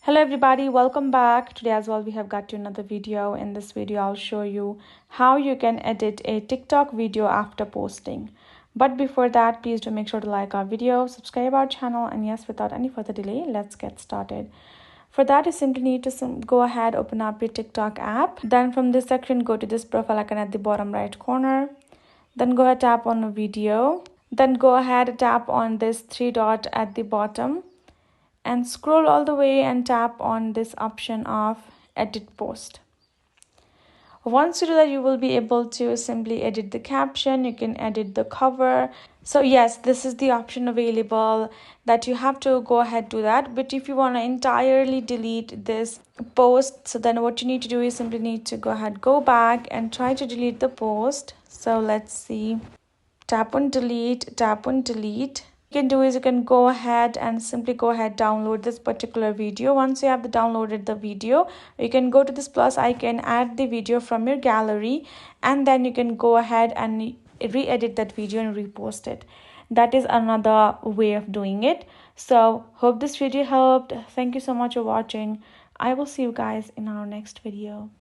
Hello everybody, welcome back. Today as well we have got to another video. In this video I'll show you how you can edit a TikTok video after posting. But before that, please do make sure to like our video, subscribe our channel, and yes, without any further delay, let's get started. For that, you simply need to go ahead, open up your TikTok app. Then from this section, go to this profile icon at the bottom right corner. Then go ahead, tap on a video. Then go ahead, tap on this three dot at the bottom and scroll all the way and tap on this option of edit post. Once you do that, you will be able to simply edit the caption. You can edit the cover. So yes, this is the option available that you have to go ahead do that. But if you want to entirely delete this post, so then what you need to do is simply need to go ahead, go back and try to delete the post. So let's see, tap on delete, tap on delete. You can do is you can go ahead and simply go ahead download this particular video. Once you have downloaded the video, you can go to this plus icon, add the video from your gallery, and then you can go ahead and re-edit that video and repost it. That is another way of doing it. So hope this video helped. Thank you so much for watching. I will see you guys in our next video.